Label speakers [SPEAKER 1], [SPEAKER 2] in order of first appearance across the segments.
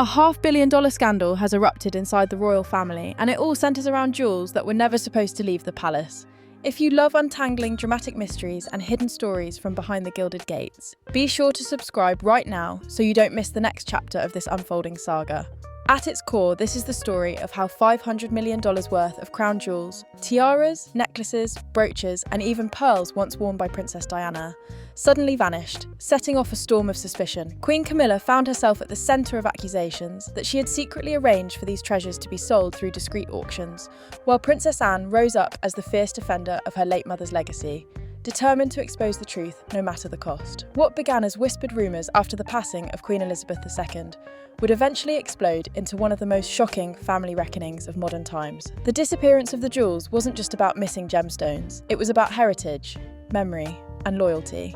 [SPEAKER 1] A $500 million scandal has erupted inside the royal family, and it all centres around jewels that were never supposed to leave the palace. If you love untangling dramatic mysteries and hidden stories from behind the gilded gates, be sure to subscribe right now so you don't miss the next chapter of this unfolding saga. At its core, this is the story of how $500 million worth of crown jewels, tiaras, necklaces, brooches, and even pearls once worn by Princess Diana, suddenly vanished, setting off a storm of suspicion. Queen Camilla found herself at the centre of accusations that she had secretly arranged for these treasures to be sold through discreet auctions, while Princess Anne rose up as the fierce defender of her late mother's legacy, determined to expose the truth no matter the cost. What began as whispered rumours after the passing of Queen Elizabeth II would eventually explode into one of the most shocking family reckonings of modern times. The disappearance of the jewels wasn't just about missing gemstones, it was about heritage, memory, and loyalty.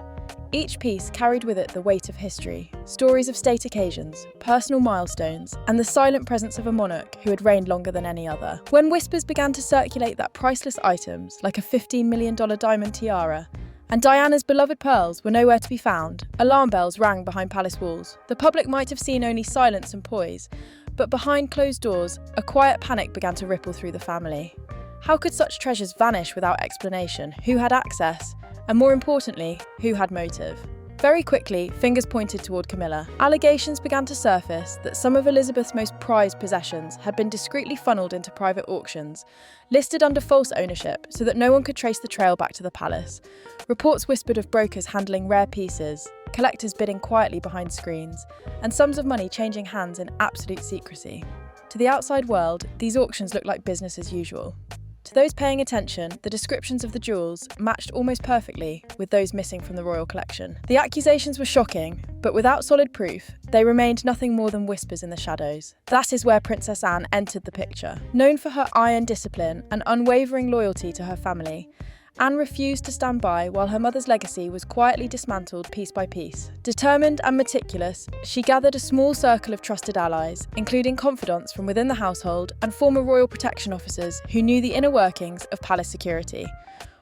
[SPEAKER 1] Each piece carried with it the weight of history, stories of state occasions, personal milestones, and the silent presence of a monarch who had reigned longer than any other. When whispers began to circulate that priceless items, like a $15 million diamond tiara, and Diana's beloved pearls were nowhere to be found, alarm bells rang behind palace walls. The public might have seen only silence and poise, but behind closed doors, a quiet panic began to ripple through the family. How could such treasures vanish without explanation? Who had access? And more importantly, who had motive? Very quickly, fingers pointed toward Camilla. Allegations began to surface that some of Elizabeth's most prized possessions had been discreetly funneled into private auctions, listed under false ownership so that no one could trace the trail back to the palace. Reports whispered of brokers handling rare pieces, collectors bidding quietly behind screens, and sums of money changing hands in absolute secrecy. To the outside world, these auctions looked like business as usual. To those paying attention, the descriptions of the jewels matched almost perfectly with those missing from the royal collection. The accusations were shocking, but without solid proof, they remained nothing more than whispers in the shadows. That is where Princess Anne entered the picture. Known for her iron discipline and unwavering loyalty to her family, Anne refused to stand by while her mother's legacy was quietly dismantled piece by piece. Determined and meticulous, she gathered a small circle of trusted allies, including confidants from within the household and former royal protection officers who knew the inner workings of palace security.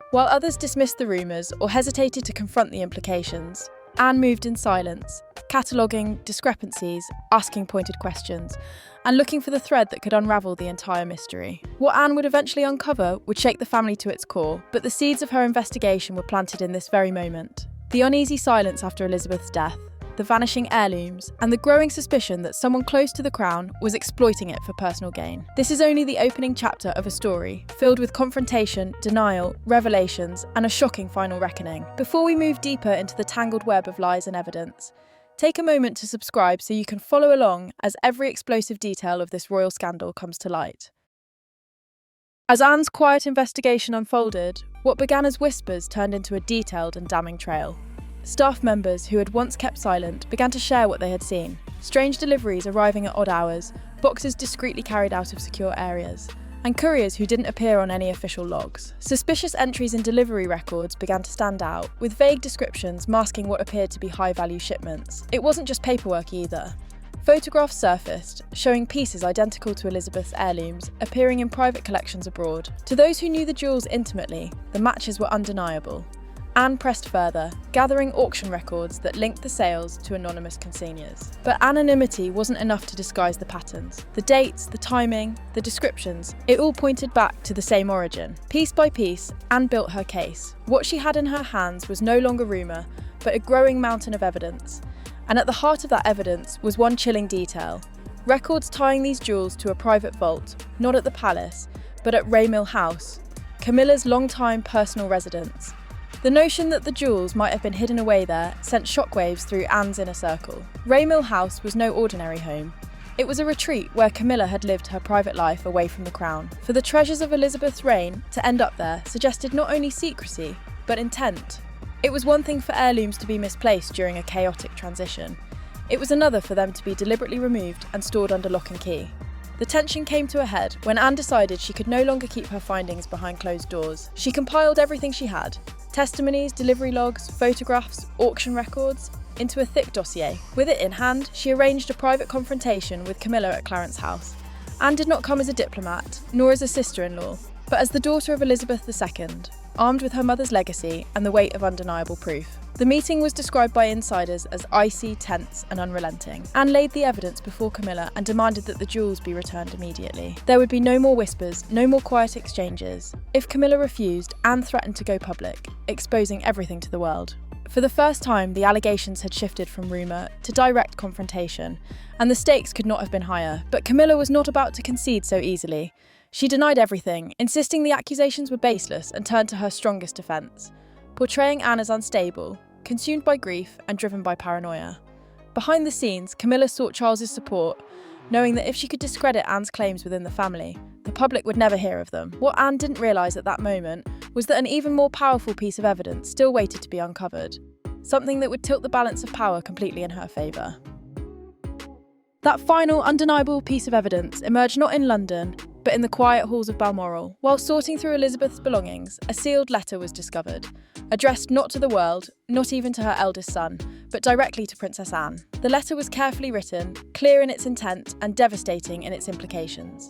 [SPEAKER 1] While others dismissed the rumours or hesitated to confront the implications, Anne moved in silence, cataloguing discrepancies, asking pointed questions, and looking for the thread that could unravel the entire mystery. What Anne would eventually uncover would shake the family to its core, but the seeds of her investigation were planted in this very moment. The uneasy silence after Elizabeth's death, the vanishing heirlooms, and the growing suspicion that someone close to the crown was exploiting it for personal gain. This is only the opening chapter of a story, filled with confrontation, denial, revelations, and a shocking final reckoning. Before we move deeper into the tangled web of lies and evidence, take a moment to subscribe so you can follow along as every explosive detail of this royal scandal comes to light. As Anne's quiet investigation unfolded, what began as whispers turned into a detailed and damning trail. Staff members who had once kept silent began to share what they had seen. Strange deliveries arriving at odd hours, boxes discreetly carried out of secure areas, and couriers who didn't appear on any official logs. Suspicious entries in delivery records began to stand out, with vague descriptions masking what appeared to be high-value shipments. It wasn't just paperwork either. Photographs surfaced, showing pieces identical to Elizabeth's heirlooms appearing in private collections abroad. To those who knew the jewels intimately, the matches were undeniable. Anne pressed further, gathering auction records that linked the sales to anonymous consignors. But anonymity wasn't enough to disguise the patterns. The dates, the timing, the descriptions, it all pointed back to the same origin. Piece by piece, Anne built her case. What she had in her hands was no longer rumour, but a growing mountain of evidence. And at the heart of that evidence was one chilling detail. Records tying these jewels to a private vault, not at the palace, but at Mill House, Camilla's long-time personal residence. The notion that the jewels might have been hidden away there sent shockwaves through Anne's inner circle. Mill House was no ordinary home. It was a retreat where Camilla had lived her private life away from the crown. For the treasures of Elizabeth's reign to end up there suggested not only secrecy, but intent. It was one thing for heirlooms to be misplaced during a chaotic transition. It was another for them to be deliberately removed and stored under lock and key. The tension came to a head when Anne decided she could no longer keep her findings behind closed doors. She compiled everything she had: testimonies, delivery logs, photographs, auction records, into a thick dossier. With it in hand, she arranged a private confrontation with Camilla at Clarence House. Anne did not come as a diplomat, nor as a sister-in-law, but as the daughter of Elizabeth II, armed with her mother's legacy and the weight of undeniable proof. The meeting was described by insiders as icy, tense, and unrelenting. Anne laid the evidence before Camilla and demanded that the jewels be returned immediately. There would be no more whispers, no more quiet exchanges. If Camilla refused, Anne threatened to go public, exposing everything to the world. For the first time, the allegations had shifted from rumour to direct confrontation, and the stakes could not have been higher. But Camilla was not about to concede so easily. She denied everything, insisting the accusations were baseless, and turned to her strongest defence, portraying Anne as unstable, consumed by grief and driven by paranoia. Behind the scenes, Camilla sought Charles's support, knowing that if she could discredit Anne's claims within the family, the public would never hear of them. What Anne didn't realise at that moment was that an even more powerful piece of evidence still waited to be uncovered, something that would tilt the balance of power completely in her favour. That final, undeniable piece of evidence emerged not in London, but in the quiet halls of Balmoral. While sorting through Elizabeth's belongings, a sealed letter was discovered, addressed not to the world, not even to her eldest son, but directly to Princess Anne. The letter was carefully written, clear in its intent and devastating in its implications.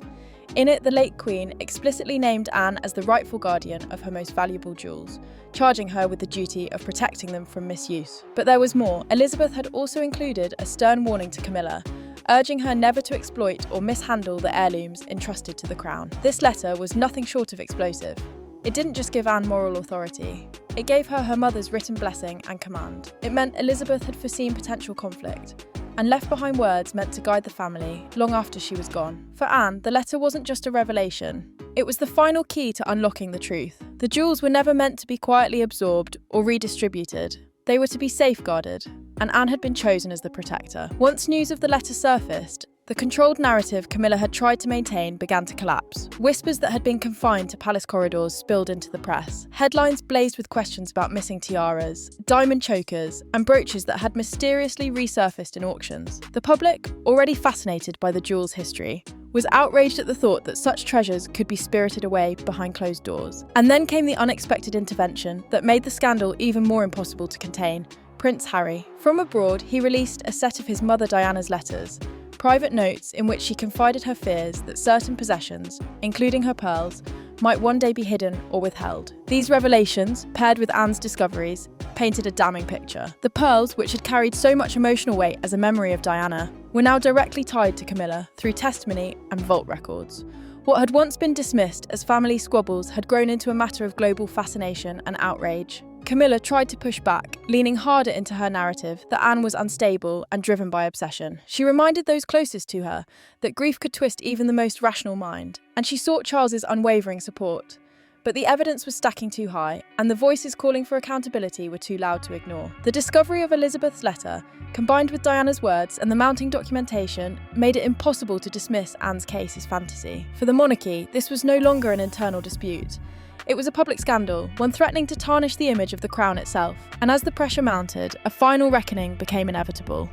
[SPEAKER 1] In it, the late Queen explicitly named Anne as the rightful guardian of her most valuable jewels, charging her with the duty of protecting them from misuse. But there was more. Elizabeth had also included a stern warning to Camilla, urging her never to exploit or mishandle the heirlooms entrusted to the crown. This letter was nothing short of explosive. It didn't just give Anne moral authority. It gave her her mother's written blessing and command. It meant Elizabeth had foreseen potential conflict, and left behind words meant to guide the family long after she was gone. For Anne, the letter wasn't just a revelation. It was the final key to unlocking the truth. The jewels were never meant to be quietly absorbed or redistributed. They were to be safeguarded, and Anne had been chosen as the protector. Once news of the letter surfaced, the controlled narrative Camilla had tried to maintain began to collapse. Whispers that had been confined to palace corridors spilled into the press. Headlines blazed with questions about missing tiaras, diamond chokers, and brooches that had mysteriously resurfaced in auctions. The public, already fascinated by the jewels' history, was outraged at the thought that such treasures could be spirited away behind closed doors. And then came the unexpected intervention that made the scandal even more impossible to contain: Prince Harry. From abroad, he released a set of his mother Diana's letters, private notes in which she confided her fears that certain possessions, including her pearls, might one day be hidden or withheld. These revelations, paired with Anne's discoveries, painted a damning picture. The pearls, which had carried so much emotional weight as a memory of Diana, were now directly tied to Camilla through testimony and vault records. What had once been dismissed as family squabbles had grown into a matter of global fascination and outrage. Camilla tried to push back, leaning harder into her narrative that Anne was unstable and driven by obsession. She reminded those closest to her that grief could twist even the most rational mind, and she sought Charles's unwavering support. But the evidence was stacking too high, and the voices calling for accountability were too loud to ignore. The discovery of Elizabeth's letter, combined with Diana's words and the mounting documentation, made it impossible to dismiss Anne's case as fantasy. For the monarchy, this was no longer an internal dispute. It was a public scandal, one threatening to tarnish the image of the crown itself. And as the pressure mounted, a final reckoning became inevitable.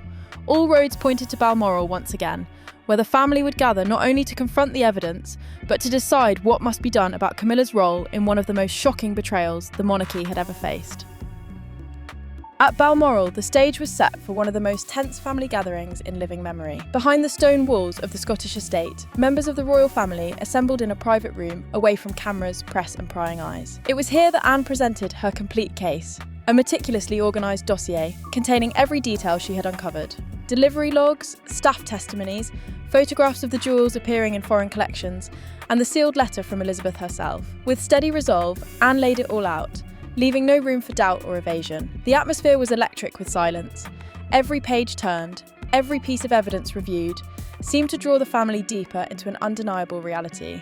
[SPEAKER 1] All roads pointed to Balmoral once again, where the family would gather not only to confront the evidence, but to decide what must be done about Camilla's role in one of the most shocking betrayals the monarchy had ever faced. At Balmoral, the stage was set for one of the most tense family gatherings in living memory. Behind the stone walls of the Scottish estate, members of the royal family assembled in a private room away from cameras, press and prying eyes. It was here that Anne presented her complete case, a meticulously organised dossier containing every detail she had uncovered. Delivery logs, staff testimonies, photographs of the jewels appearing in foreign collections, and the sealed letter from Elizabeth herself. With steady resolve, Anne laid it all out, leaving no room for doubt or evasion. The atmosphere was electric with silence. Every page turned, every piece of evidence reviewed, seemed to draw the family deeper into an undeniable reality.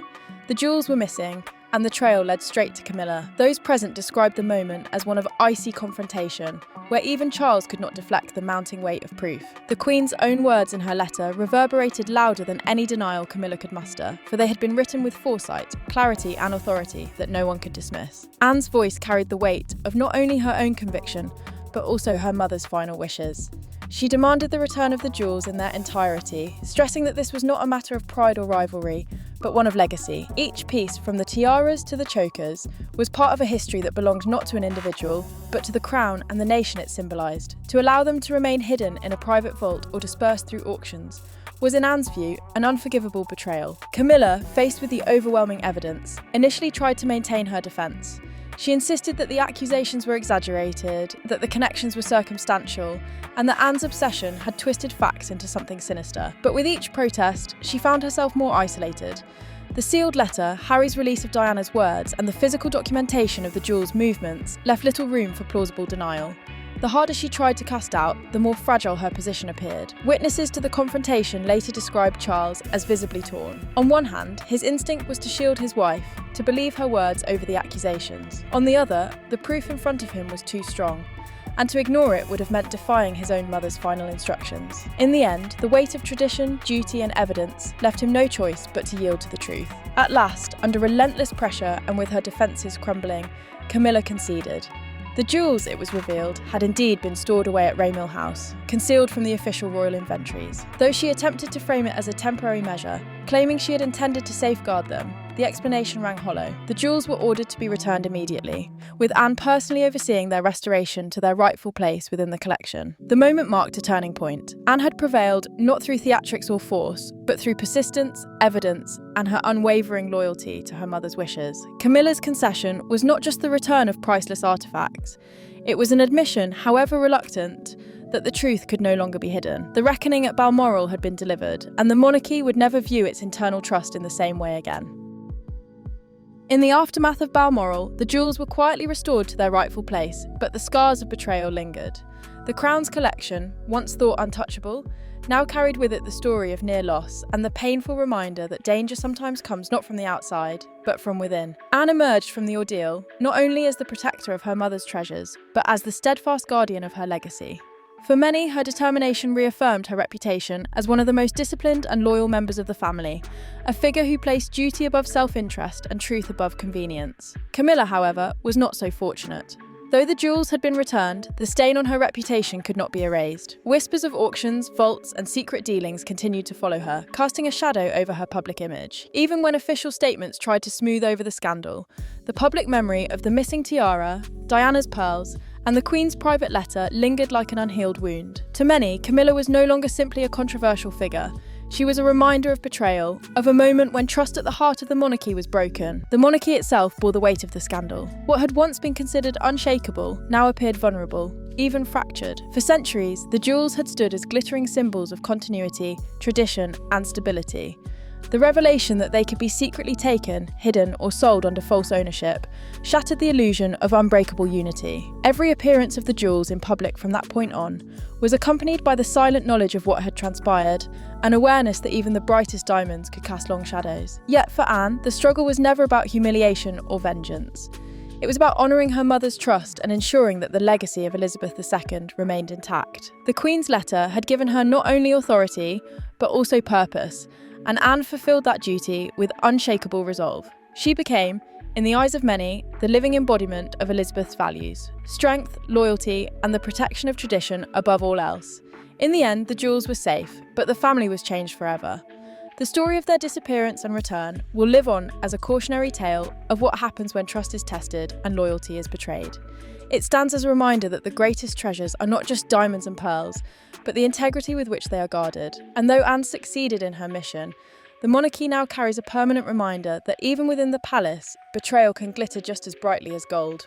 [SPEAKER 1] The jewels were missing, and the trail led straight to Camilla. Those present described the moment as one of icy confrontation, where even Charles could not deflect the mounting weight of proof. The Queen's own words in her letter reverberated louder than any denial Camilla could muster, for they had been written with foresight, clarity and authority that no one could dismiss. Anne's voice carried the weight of not only her own conviction, but also her mother's final wishes. She demanded the return of the jewels in their entirety, stressing that this was not a matter of pride or rivalry, but one of legacy. Each piece, from the tiaras to the chokers, was part of a history that belonged not to an individual, but to the crown and the nation it symbolised. To allow them to remain hidden in a private vault or dispersed through auctions was, in Anne's view, an unforgivable betrayal. Camilla, faced with the overwhelming evidence, initially tried to maintain her defence, She insisted that the accusations were exaggerated, that the connections were circumstantial, and that Anne's obsession had twisted facts into something sinister. But with each protest, she found herself more isolated. The sealed letter, Harry's release of Diana's words, and the physical documentation of the jewel's movements left little room for plausible denial. The harder she tried to cast doubt, the more fragile her position appeared. Witnesses to the confrontation later described Charles as visibly torn. On one hand, his instinct was to shield his wife, to believe her words over the accusations. On the other, the proof in front of him was too strong, and to ignore it would have meant defying his own mother's final instructions. In the end, the weight of tradition, duty, and evidence left him no choice but to yield to the truth. At last, under relentless pressure and with her defences crumbling, Camilla conceded. The jewels, it was revealed, had indeed been stored away at Raymil House, concealed from the official royal inventories. Though she attempted to frame it as a temporary measure, claiming she had intended to safeguard them, the explanation rang hollow. The jewels were ordered to be returned immediately, with Anne personally overseeing their restoration to their rightful place within the collection. The moment marked a turning point. Anne had prevailed not through theatrics or force, but through persistence, evidence, and her unwavering loyalty to her mother's wishes. Camilla's concession was not just the return of priceless artefacts. It was an admission, however reluctant, that the truth could no longer be hidden. The reckoning at Balmoral had been delivered, and the monarchy would never view its internal trust in the same way again. In the aftermath of Balmoral, the jewels were quietly restored to their rightful place, but the scars of betrayal lingered. The Crown's collection, once thought untouchable, now carried with it the story of near loss and the painful reminder that danger sometimes comes not from the outside, but from within. Anne emerged from the ordeal not only as the protector of her mother's treasures, but as the steadfast guardian of her legacy. For many, her determination reaffirmed her reputation as one of the most disciplined and loyal members of the family, a figure who placed duty above self-interest and truth above convenience. Camilla, however, was not so fortunate. Though the jewels had been returned, the stain on her reputation could not be erased. Whispers of auctions, vaults, and secret dealings continued to follow her, casting a shadow over her public image. Even when official statements tried to smooth over the scandal, the public memory of the missing tiara, Diana's pearls, and the Queen's private letter lingered like an unhealed wound. To many, Camilla was no longer simply a controversial figure. She was a reminder of betrayal, of a moment when trust at the heart of the monarchy was broken. The monarchy itself bore the weight of the scandal. What had once been considered unshakable now appeared vulnerable, even fractured. For centuries, the jewels had stood as glittering symbols of continuity, tradition, and stability. The revelation that they could be secretly taken, hidden, or sold under false ownership shattered the illusion of unbreakable unity. Every appearance of the jewels in public from that point on was accompanied by the silent knowledge of what had transpired, an awareness that even the brightest diamonds could cast long shadows. Yet for Anne, the struggle was never about humiliation or vengeance. It was about honouring her mother's trust and ensuring that the legacy of Elizabeth II remained intact. The Queen's letter had given her not only authority, but also purpose, and Anne fulfilled that duty with unshakable resolve. She became, in the eyes of many, the living embodiment of Elizabeth's values: strength, loyalty, and the protection of tradition above all else. In the end, the jewels were safe, but the family was changed forever. The story of their disappearance and return will live on as a cautionary tale of what happens when trust is tested and loyalty is betrayed. It stands as a reminder that the greatest treasures are not just diamonds and pearls, but the integrity with which they are guarded. And though Anne succeeded in her mission, the monarchy now carries a permanent reminder that even within the palace, betrayal can glitter just as brightly as gold.